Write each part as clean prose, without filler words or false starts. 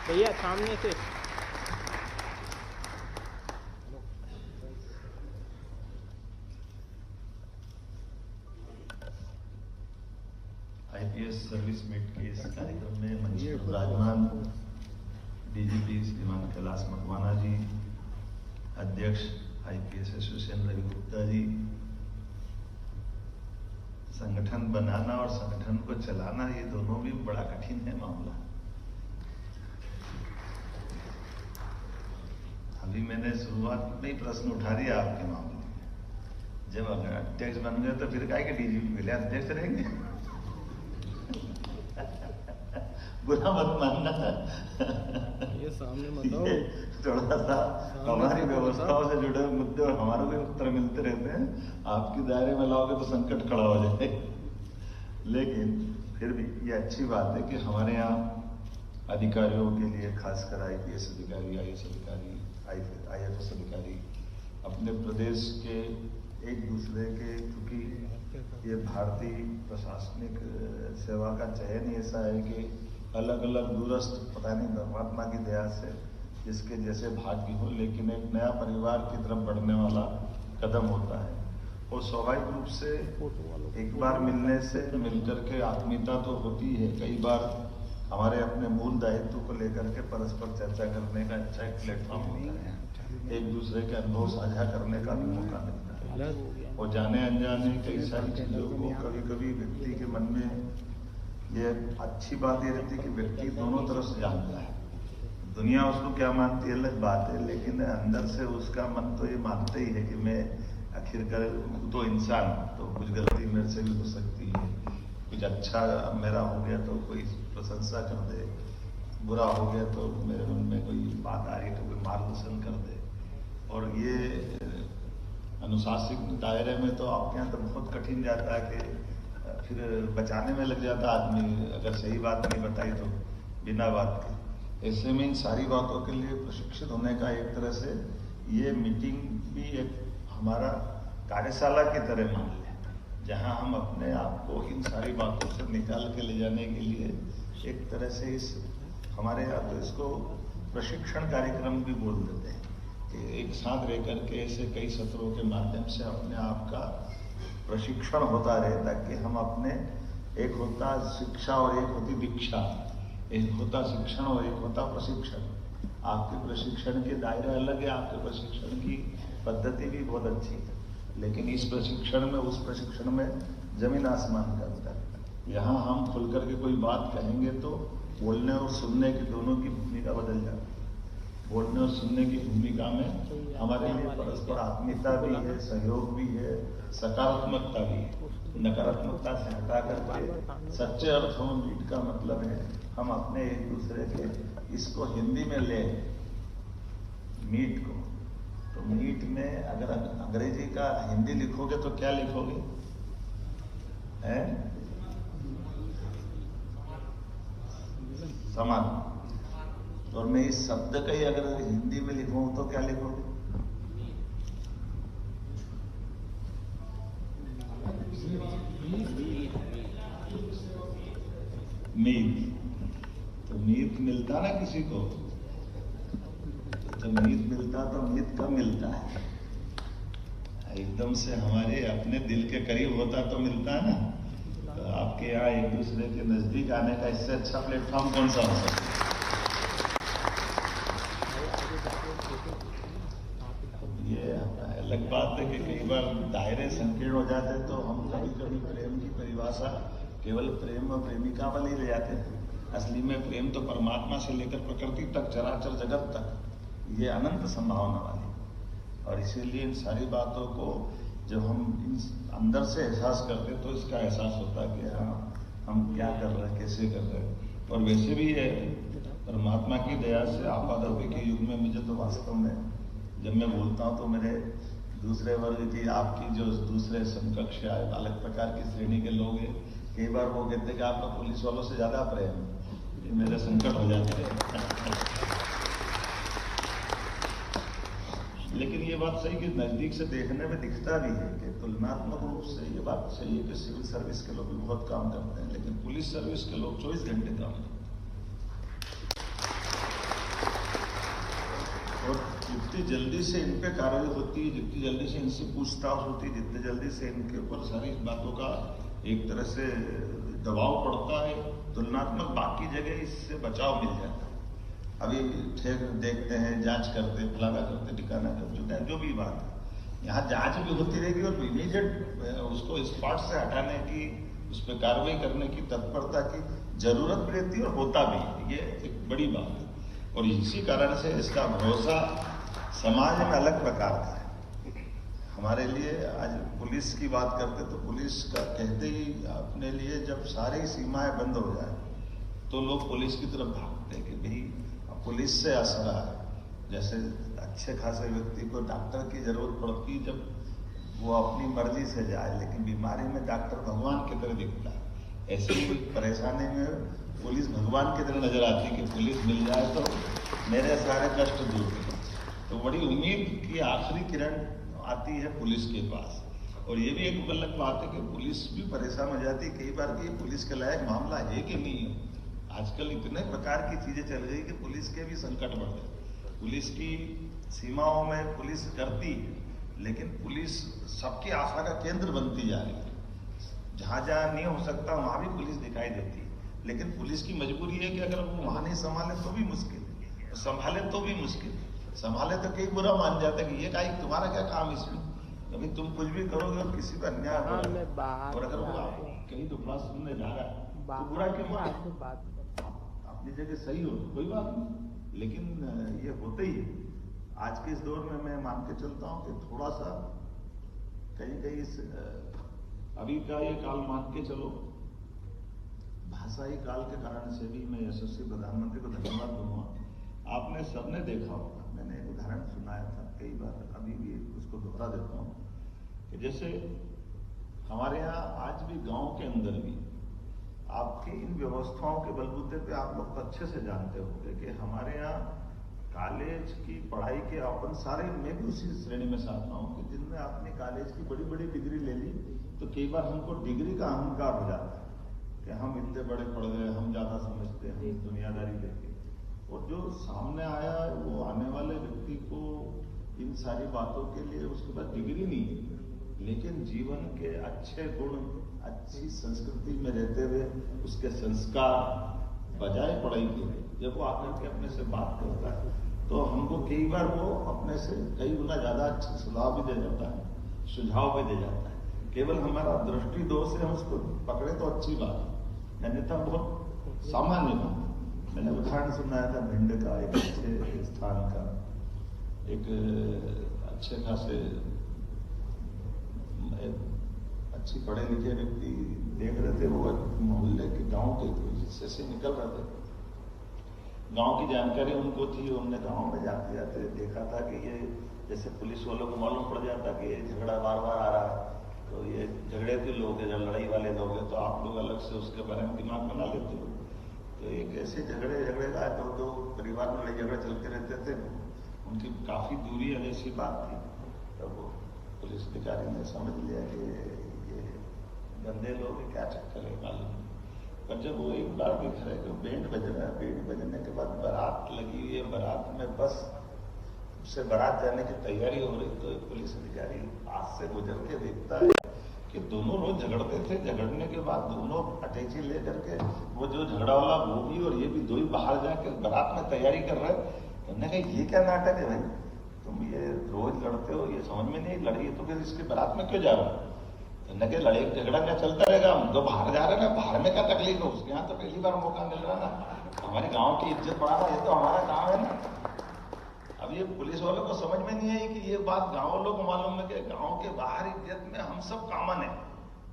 भैया सामने से आईपीएस सर्विस मीट के इस कार्यक्रम में मंच पर विराजमान डीजीपी श्रीमान कैलाश मकवाना जी, अध्यक्ष आईपीएस एसोसिएशन रवि गुप्ता जी, संगठन बनाना और संगठन को चलाना ये दोनों भी बड़ा कठिन है मामला। अभी मैंने शुरुआत में ही प्रश्न उठा दिया आपके मामले में। जब अगर अध्यक्ष बन गए तो फिर काहे के डीजीपी मिले, अध्यक्ष रहेंगे। बुरा मत मानना, ये सामने बताओ। थोड़ा सा हमारी व्यवस्थाओं से जुड़े मुद्दे और हमारे को उत्तर मिलते रहते हैं। आपकी दायरे में लाओगे तो संकट खड़ा हो जाए। लेकिन फिर भी ये अच्छी बात है कि हमारे यहाँ अधिकारियों के लिए, खासकर आईपीएस अधिकारी, आईएएस अधिकारी, आईएफएस अधिकारी अपने प्रदेश के एक दूसरे के, क्योंकि ये भारतीय प्रशासनिक सेवा का चयन ऐसा है कि अलग अलग दूरस्थ, पता नहीं परमात्मा की दया से जिसके जैसे भाग्य हो, लेकिन एक नया परिवार की तरफ बढ़ने वाला कदम होता है। और स्वाभाविक रूप से एक बार मिलने से मिलकर के आत्मीयता तो होती है। कई बार हमारे अपने मूल दायित्व को लेकर के परस्पर चर्चा करने का अच्छा एक प्लेटफॉर्म होता है, एक दूसरे के अनुभव साझा करने का भी मौका मिलता है। और जाने अनजाने कई सारी चीजों को कभी कभी व्यक्ति के मन में ये अच्छी बात ये रहती है कि व्यक्ति दोनों तरफ से जानता है। दुनिया उसको क्या मानती है अलग बात है, लेकिन अंदर से उसका मन तो ये मानता ही है कि मैं आखिरकार तो इंसान, तो कुछ गलती मेरे से भी हो सकती है, कुछ अच्छा मेरा हो गया तो कोई प्रशंसा कर दे, बुरा हो गया तो मेरे मन में कोई बात आ रही तो कोई मार्गदर्शन कर दे। और ये अनुशासित दायरे में तो आपके यहाँ तो बहुत कठिन जाता है कि फिर बचाने में लग जाता आदमी, अगर सही बात नहीं बताई तो बिना बात के। ऐसे में इन सारी बातों के लिए प्रशिक्षित होने का एक तरह से ये मीटिंग भी एक हमारा कार्यशाला की तरह मान लें, जहां हम अपने आप को इन सारी बातों से निकाल के ले जाने के लिए एक तरह से इस हमारे यहाँ तो इसको प्रशिक्षण कार्यक्रम भी बोल देते हैं कि एक साथ रह करके ऐसे कई सत्रों के माध्यम से अपने आप का प्रशिक्षण होता रहे, ताकि हम अपने, एक होता शिक्षा और एक होती दीक्षा, एक होता शिक्षण और एक होता प्रशिक्षण। आपके प्रशिक्षण के दायरे अलग है, आपके प्रशिक्षण की पद्धति भी बहुत अच्छी है, लेकिन इस प्रशिक्षण में, उस प्रशिक्षण में जमीन आसमान का अंतर है। यहाँ हम खुल करके कोई बात कहेंगे तो बोलने और सुनने की दोनों की भूमिका बदल जाती है। बोलने और सुनने की भूमिका में हमारे लिए परस्पर आत्मीयता भी है, सहयोग भी है, सकारात्मकता भी है। नकारात्मकता से हटा करके सच्चे अर्थों में मीट का मतलब है हम अपने एक दूसरे के, इसको हिंदी में ले मीट को, तो मीट में अगर अंग्रेजी का हिंदी लिखोगे तो क्या लिखोगे? है समान। और मैं इस शब्द का ही अगर हिंदी में लिखूं तो क्या लिखोगे? मीत। तो मीत मिलता ना किसी को, तो मीत मिलता तो मीत कब मिलता है? एकदम से हमारे अपने दिल के करीब होता तो मिलता है ना। तो आपके यहाँ एक दूसरे के नजदीक आने का इससे अच्छा प्लेटफॉर्म कौन सा हो सकता है? ये अलग बात है कि कई बार दायरे संकीर्ण हो जाते तो हम कभी कभी प्रेम की परिभाषा केवल प्रेम और प्रेमिका वाली ले जाते हैं। असली में प्रेम तो परमात्मा से लेकर प्रकृति तक, चराचर जगत तक, ये अनंत संभावना वाली। और इसीलिए इन सारी बातों को जब हम अंदर से एहसास करते तो इसका एहसास होता है कि हाँ हम क्या कर रहे हैं, कैसे कर रहे हैं। और वैसे भी है परमात्मा की दया से आपातकाल के युग में मुझे तो वास्तव में जब मैं बोलता हूँ तो मेरे दूसरे वर्ग की, आपकी जो दूसरे समकक्ष या अलग प्रकार की श्रेणी के लोग हैं, कई बार वो कहते हैं कि आपका पुलिस वालों से ज्यादा प्रेम, ये मेरे संकट हो जाते हैं। लेकिन ये बात सही कि नजदीक से देखने में दिखता भी है कि तुलनात्मक रूप से ये बात सही है कि सिविल सर्विस के लोग भी बहुत काम करते हैं, लेकिन पुलिस सर्विस के लोग 24 घंटे काम करते हैं। जितनी जल्दी से इन पे कार्रवाई होती है, जितनी जल्दी से इनसे पूछताछ होती है, जितनी जल्दी से इनके ऊपर सारी बातों का एक तरह से दबाव पड़ता है, तुलनात्मक बाकी जगह इससे बचाव मिल जाता है। अभी ठीक देखते हैं, जांच करते हैं, फलाना करते, ठिकाना कर चुके हैं, जो भी बात है, यहाँ जांच भी होती रहेगी और इमीडिएट उसको स्पॉट से हटाने की, उस पर कार्रवाई करने की तत्परता की जरूरत भी रहती है और होता भी है। ये एक बड़ी बात है और इसी कारण से इसका भरोसा समाज में अलग प्रकार का है। हमारे लिए आज पुलिस की बात करते तो पुलिस का कहते ही अपने लिए जब सारी सीमाएं बंद हो जाए तो लोग पुलिस की तरफ भागते हैं कि भाई पुलिस से आसरा है। जैसे अच्छे खासे व्यक्ति को डॉक्टर की जरूरत पड़ती जब वो अपनी मर्जी से जाए, लेकिन बीमारी में डॉक्टर भगवान की तरह दिखता है। ऐसी परेशानी में पुलिस भगवान की तरह नजर आती है कि पुलिस मिल जाए तो मेरे सारे कष्ट दूर हो। तो बड़ी उम्मीद की आखिरी किरण आती है पुलिस के पास। और ये भी एक अलग बात है कि पुलिस भी परेशान हो जाती है कई बार कि पुलिस के लायक मामला है कि नहीं है। आजकल इतने प्रकार की चीजें चल रही कि पुलिस के भी संकट बढ़ गए। पुलिस की सीमाओं में पुलिस करती है, लेकिन पुलिस सबकी आशा का केंद्र बनती जा रही है। जहां जहां नहीं हो सकता वहां भी पुलिस दिखाई देती है, लेकिन पुलिस की मजबूरी है कि अगर वो वहां नहीं संभाले तो भी मुश्किल है, संभाले तो भी मुश्किल है। संभाले तो कई बुरा मान जाते कि ये काहे तुम्हारा क्या काम इसमें, अभी तुम कुछ भी करोगे और किसी पर अन्याय हो रहा है और अगर वो कहीं दुखड़ा सुनने जा रहा है तो बुरा क्यों बात अपनी जगह सही हो कोई बात नहीं, लेकिन ये होते ही है। आज के इस दौर में मैं मान के चलता हूं कि थोड़ा सा कहीं कहीं इस अभी का ये काल मान के चलो, भाषाई काल के कारण से भी मैं यशस्वी प्रधानमंत्री को धन्यवाद दूंगा। आपने सबने देखा होगा, मैंने एक उदाहरण सुनाया था कई बार, अभी भी उसको दोहरा देता हूं कि जैसे हमारे यहाँ आज भी गांव के अंदर भी आपकी इन व्यवस्थाओं के बलबूते पे आप लोग अच्छे से जानते होंगे कि हमारे यहाँ कॉलेज की पढ़ाई के अपन सारे, मैं भी उसी श्रेणी में से आता हूँ कि जिनमें आपने कॉलेज की बड़ी बड़ी डिग्री ले ली तो कई बार हमको डिग्री का अहंकार हो जाता है कि हम इतने बड़े पढ़ गए, हम ज्यादा समझते हैं, दुनियादारी लेके। और जो सामने आया वो आने वाले व्यक्ति को इन सारी बातों के लिए उसके पास डिग्री नहीं है, लेकिन जीवन के अच्छे गुण, अच्छी संस्कृति में रहते हुए उसके संस्कार बजाय पढ़ाई के, जब वो आकर के अपने से बात करता है तो हमको कई बार वो अपने से कई गुना ज्यादा अच्छे सुझाव भी दे जाता है, सुझाव भी दे जाता है। केवल हमारा दृष्टि दोष से हम उसको पकड़े तो अच्छी बात है, अन्यथा बहुत सामान्य बात। मैंने उदाहरण सुनाया था भिंड का, एक अच्छे स्थान का, एक अच्छे खासे अच्छी पढ़े लिखे व्यक्ति देख रहे थे, वो मोहल्ले के गांव के हिस्से से निकल रहे थे। गांव की जानकारी उनको थी, उनने गांव में जाते जाते देखा था कि ये जैसे पुलिस वालों को मालूम पड़ जाता कि ये झगड़ा बार बार आ रहा है, तो ये झगड़े के लोग हैं, जब लड़ाई वाले लोग हैं तो आप लोग अलग से उसके बारे में दिमाग बना लेते हो। तो एक ऐसे झगड़े का दो परिवार में लड़ाई झगड़े चलते रहते थे, उनकी काफी दूरी जैसी बात थी। तब वो पुलिस अधिकारी ने समझ लिया कि ये गंदे लोग क्या चक्कर है मालूम। पर जब वो एक बार दिख रहा है कि बैंड बज रहा है, बैंड बजने के बाद बारात लगी हुई है, बारात में बस से बारात जाने की तैयारी हो रही, तो एक पुलिस अधिकारी पास से गुजर के देखता है कि दोनों लोग झगड़ते थे, झगड़ने के बाद दोनों अटैची लेकर के वो जो झगड़ा वाला वो भी और ये भी दो ही बाहर जाके बारात में तैयारी कर रहे हैं। तो उन्होंने कहा ये क्या नाटक है भाई, तुम ये रोज लड़ते हो, ये समझ में नहीं लड़ी तो फिर इसके बारात में क्यों जा रहा हो। न कि लड़ाई झगड़ा क्या चलता रहेगा, हम तो बाहर जा रहे हैं ना, बाहर में क्या तकलीफ है, उसके यहाँ तो पहली बार मौका मिल रहा ना, हमारे गांव की इज्जत बढ़ाना ये तो हमारा काम है ना। अब ये पुलिस वालों को समझ में नहीं आई कि ये बात गांव वालों को मालूम है कि गांव के बाहर इज्जत में हम सब कॉमन है,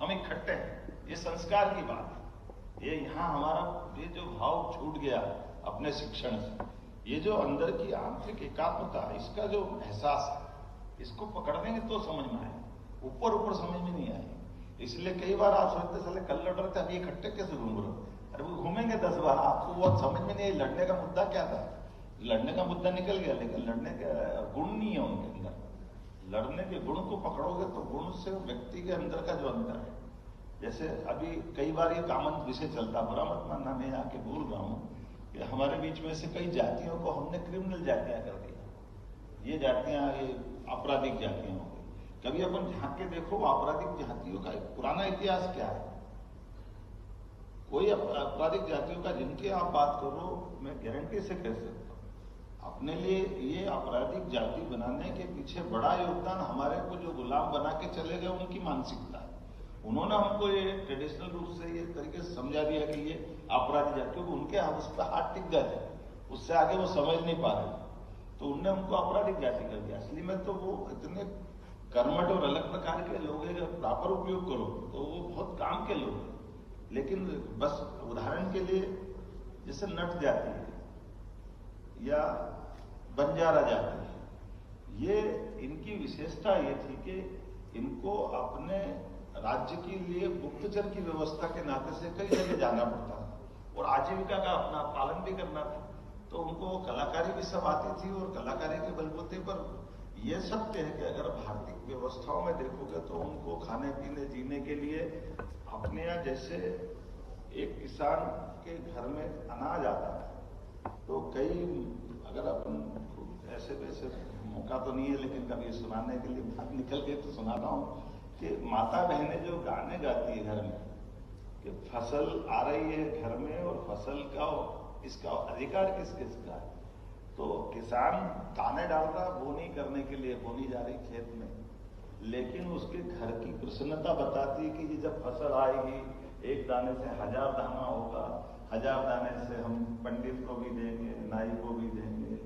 हम इकट्ठे हैं, ये संस्कार की बात है। ये यहाँ हमारा ये जो भाव छूट गया अपने शिक्षण से, ये जो अंदर की आंतरिक एकात्मता, इसका जो एहसास है, इसको पकड़ेंगे तो समझ में आए, ऊपर ऊपर समझ में नहीं आए। इसलिए कई बार आप सोचते चले कल लड़ रहे थे, अभी इकट्ठे कैसे घूम रहे हो, अरे वो घूमेंगे 10 बार, आपको वो समझ में नहीं। लड़ने का मुद्दा क्या था, लड़ने का मुद्दा निकल गया, लेकिन लड़ने का गुण नहीं है उनके अंदर। लड़ने के गुण को पकड़ोगे तो गुण से व्यक्ति के अंदर का जो अंतर है, जैसे अभी कई बार ये कॉमन विषय चलता, बुरा मत मानना, मैं आके बोल रहा हूं कि हमारे बीच में से कई जातियों को हमने क्रिमिनल जातियां कर दिया। ये जातियां ये आपराधिक जातियां हो गई। कभी अपन झांक के देखो आपराधिक जातियों का एक पुराना इतिहास क्या है। कोई आपराधिक जातियों का जिनकी आप बात करो, मैं गारंटी से कह सकता हूं, अपने लिए ये आपराधिक जाति बनाने के पीछे बड़ा योगदान हमारे को जो गुलाम बना के चले गए उनकी मानसिकता है। उन्होंने हमको ये ट्रेडिशनल रूप से ये तरीके से समझा दिया कि ये आपराधिक जाति, क्योंकि उनके उस पर हाथ टिक गए थे, उससे आगे वो समझ नहीं पा रहे, तो उनने हमको आपराधिक जाति कर दिया। असली में तो वो इतने कर्मठ और अलग प्रकार के लोग हैं, अगर प्रॉपर उपयोग करो तो वो बहुत काम के लोग हैं। लेकिन बस उदाहरण के लिए जैसे नट जाति है या बंजारा जाति है, ये इनकी विशेषता ये थी कि इनको अपने राज्य के लिए गुप्तचर की व्यवस्था के नाते से कई जगह जाना पड़ता था और आजीविका का अपना पालन भी करना था। तो उनको कलाकारी भी सब आती थी और कलाकारी के बलबूते पर यह सत्य है कि अगर भारतीय व्यवस्थाओं में देखोगे तो उनको खाने पीने जीने के लिए अपने यहाँ जैसे एक किसान के घर में अनाज आता है तो कई, अगर अपन ऐसे वैसे मौका तो नहीं है लेकिन कभी सुनाने के लिए बात निकल गई तो सुनाता हूं कि माता बहनें जो गाने गाती है घर में कि फसल आ रही है घर में और फसल का इसका अधिकार किस किसका है, तो किसान दाने डालता बोनी करने के लिए, बोनी जा रही खेत में, लेकिन उसके घर की प्रसन्नता बताती है कि ये जब फसल आएगी एक दाने से 1000 दाना होगा, 1000 दाने से हम पंडित को भी देंगे, नाई को भी देंगे,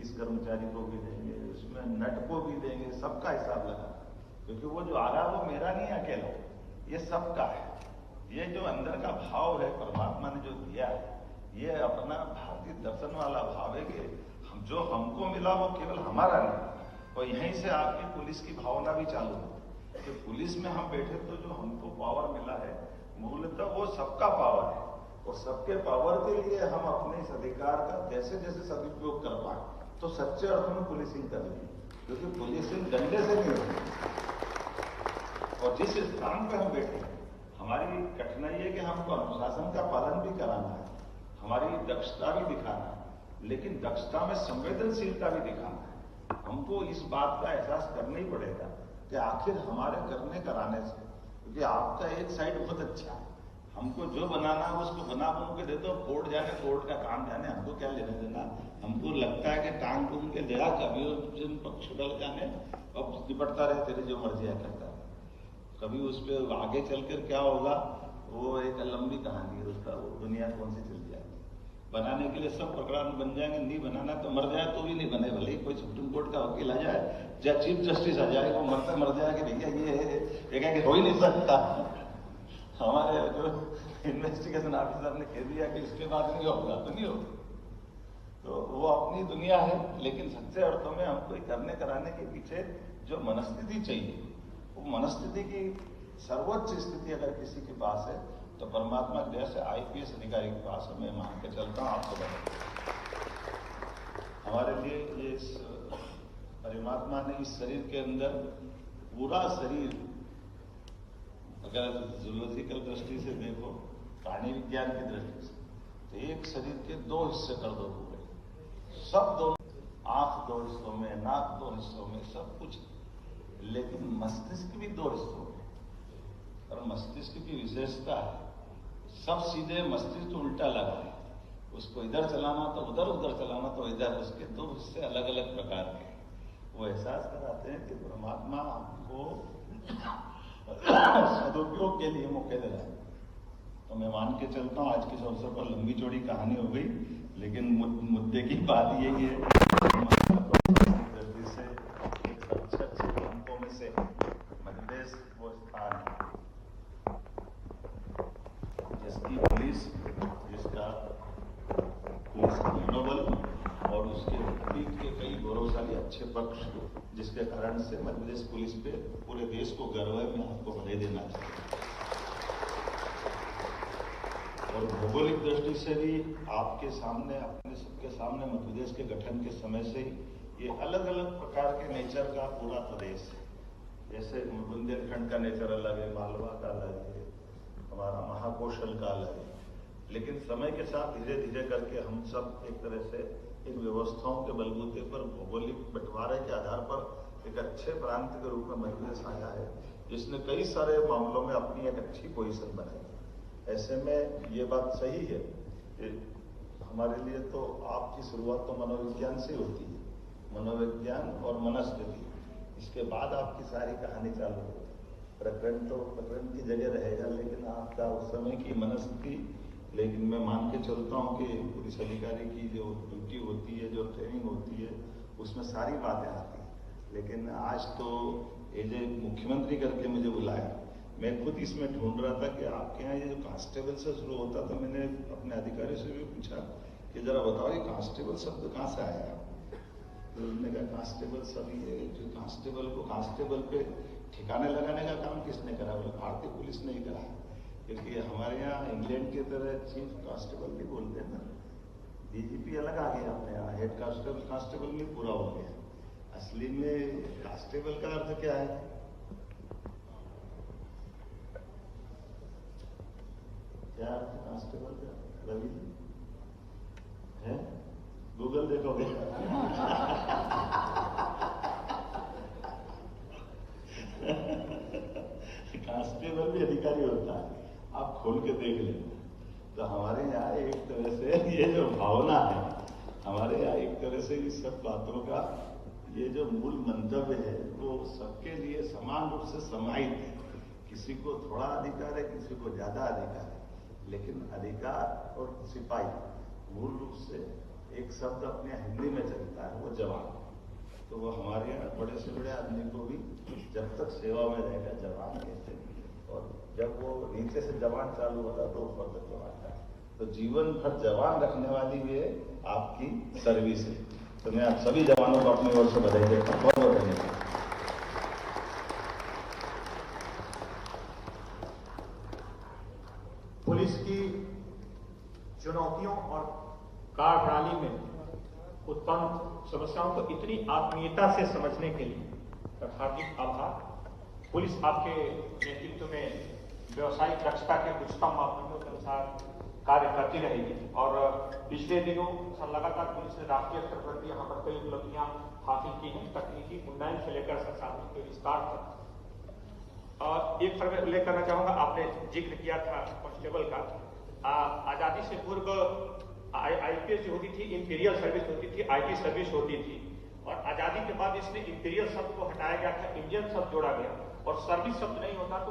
इस कर्मचारी को भी देंगे, उसमें नट को भी देंगे, सबका हिसाब लगा, क्योंकि वो जो आ रहा है वो मेरा नहीं अकेला, ये सबका है। ये जो अंदर का भाव है परमात्मा ने जो दिया है, ये अपना भारतीय दर्शन वाला भाव है कि हम जो हमको मिला वो केवल हमारा नहीं, और यहीं से आपकी पुलिस की भावना भी चालू है कि पुलिस में हम बैठे तो जो हमको पावर मिला है मूलतः वो सबका पावर है, और सबके पावर के लिए हम अपने इस अधिकार का जैसे जैसे सदुपयोग कर पाए तो सच्चे अर्थ में पुलिसिंग कर ली, क्योंकि पुलिसिंग डंडे से नहीं होती। और जिस स्थान पर हम बैठे हमारी कठिनाई है कि हमको अनुशासन का पालन भी कराना है, हमारी दक्षता भी दिखाना है, लेकिन दक्षता में संवेदनशीलता भी दिखाना है। हमको इस बात का एहसास करना ही पड़ेगा कि आखिर हमारे करने कराने से, क्योंकि आपका एक साइड बहुत अच्छा है, हमको जो बनाना है उसको बना बन के दे दो, कोर्ट जाने, कोर्ट का काम जाने, हमको क्या लेना देना। हमको लगता है कि टांग टूंग के दया कभी जिन पक्ष डल जाने अब निपटता रहे, तेरी जो मर्जी है करता है। कभी उस पर आगे चलकर क्या होगा वो एक लंबी कहानी है उसका, वो दुनिया कौन सी चल जाएगी। बनाने के लिए सब प्रकरण बन जाएंगे, नहीं बनाना तो मर जाए तो भी नहीं बने, भले ही कोई सुप्रीम कोर्ट का वकील आ जाए या चीफ जस्टिस आ जाए, वो मरता मर जाए कि भैया ये क्या कि हो ही नहीं सकता। हमारे जो इन्वेस्टिगेशन ऑफिसर ने कह दिया कि इसके बाद नहीं होगा तो नहीं होगा, तो वो अपनी दुनिया है। लेकिन सच्चे अर्थों में हमको करने कराने के पीछे जो मनस्थिति चाहिए, वो मनस्थिति की सर्वोच्च स्थिति अगर किसी के पास है तो परमात्मा की दया से आईपीएस अधिकारी के पास है। मैं मान के चलता हूं आपको बता, हमारे लिए ये परमात्मा ने इस शरीर के अंदर पूरा शरीर, अगर जूलॉजिकल दृष्टि से देखो, प्राणी विज्ञान की दृष्टि से, तो एक शरीर के 2 हिस्से कर दो पूरे, सब दोनों, आंख 2 हिस्सों में, नाक 2 हिस्सों में, सब कुछ, लेकिन मस्तिष्क भी 2 हिस्सों में। और मस्तिष्क की विशेषता है सब सीधे, मस्तिष्क तो उल्टा लगा है, उसको इधर चलाना तो उधर, उधर चलाना तो इधर, उसके 2 हिस्से अलग अलग प्रकार के। वो एहसास कराते हैं कि परमात्मा आपको सदुपयोग के लिए मौके दे रहा है। तो मैं मान के चलता हूं, आज के अवसर पर लंबी चौड़ी कहानी हो गई, लेकिन मुद्दे की बात यही है जल्दी से एक सबसे अच्छे प्रांतों में से मध्य प्रदेश वो स्थान है जिसकी पुलिस, जिसका पुलिस मनोबल और उसके पीठ के कई गौरवशाली अच्छे पक्ष, जिसके कारण से मध्य प्रदेश पुलिस पे पूरे देश को गर्व है। मैं आपको बधाई देना चाहता हूं। और भौगोलिक दृष्टि से भी आपके सामने, अपने सबके सामने मध्य प्रदेश के गठन के समय से ही ये अलग अलग प्रकार के नेचर का पूरा प्रदेश है। जैसे बुंदेलखंड का नेचर अलग है, मालवा का अलग है, हमारा महाकौशल का अलग है, लेकिन समय के साथ धीरे धीरे करके हम सब एक तरह से इन व्यवस्थाओं के बलबूते पर भौगोलिक बंटवारे के आधार पर एक अच्छे प्रांत के रूप में मध्य प्रदेश आया है, जिसने कई सारे मामलों में अपनी एक अच्छी पोजीशन बनाई। ऐसे में ये बात सही है कि हमारे लिए तो आपकी शुरुआत तो मनोविज्ञान से होती है, मनोविज्ञान और मनस्थिति, इसके बाद आपकी सारी कहानी चालू होती है। प्रकरण तो प्रकरण की जगह रहेगा, लेकिन आपका उस समय की मनस्थिति, लेकिन मैं मान के चलता हूँ कि पुलिस अधिकारी की जो ड्यूटी होती है, जो ट्रेनिंग होती है, उसमें सारी बातें आती हैं। लेकिन आज तो एज ए मुख्यमंत्री करके मुझे बुलाया, मैं खुद इसमें ढूंढ रहा था कि आपके यहाँ ये जो कांस्टेबल से शुरू होता था, मैंने अपने अधिकारी से भी पूछा कि जरा बताओ ये कांस्टेबल शब्द कहाँ से आया। तो उन्होंने कहा कांस्टेबल सब ये जो कांस्टेबल को कांस्टेबल पे ठिकाने लगाने का काम किसने करा, बोले भारतीय पुलिस ने ही करा, क्योंकि हमारे यहाँ इंग्लैंड की तरह चीफ कांस्टेबल भी बोलते हैं ना, डीजीपी अलग आ गया, अपने यहाँ हेड कांस्टेबल में पूरा हो गया। असली में कांस्टेबल का अर्थ क्या है? क्या अर्थ कांस्टेबल का? रवि है, गूगल देखोगे? कांस्टेबल भी अधिकारी होता है, आप खोल के देख लेना। तो हमारे यहाँ एक तरह से ये जो भावना है, हमारे यहाँ एक तरह से इस सब बातों का ये जो मूल मंतव्य है वो सबके लिए समान रूप से समाहित है। किसी को थोड़ा अधिकार है, किसी को ज्यादा अधिकार है, लेकिन अधिकार और सिपाही मूल रूप से एक शब्द अपने हिंदी में चलता है, वो जवान। तो वो हमारे यहाँ बड़े से बड़े आदमी को भी जब तक सेवा में रहेगा जवान कहते हैं, और जब वो नीचे से जवान चालू होगा तो ऊपर तक जवान है। तो जीवन भर जवान रखने वाली ये आपकी सर्विस है। तो मैं आप सभी जवानों को अपनी ओर से बधाई देता हूँ, बहुत बहुत धन्यवाद। पुलिस की चुनौतियों और कार्यप्रणाली में उत्पन्न समस्याओं को इतनी आत्मीयता से समझने के लिए हार्दिक आभार। पुलिस आपके नेतृत्व में व्यवसायिक दक्षता के उच्चतम मापदंडों के अनुसार कार्य करती रहेगी, और पिछले दिनों लगातार पुलिस ने राष्ट्रीय स्तर पर भी यहाँ पर कई उपलब्धियां हासिल की हैं, तकनीकी उन्नयन से लेकर संसाधनों के विस्तार तक। और एक फर्क उल्लेख करना चाहूंगा, आपने जिक्र किया था कांस्टेबल का। आजादी से पूर्व आईपीएस जो होती थी, इंपीरियल सर्विस होती थी, आईटी सर्विस होती थी, और आजादी के बाद इसमें इंपीरियल शब्द को हटाया गया था, इंडियन शब्द जोड़ा गया, और सर्विस शब्द नहीं होता तो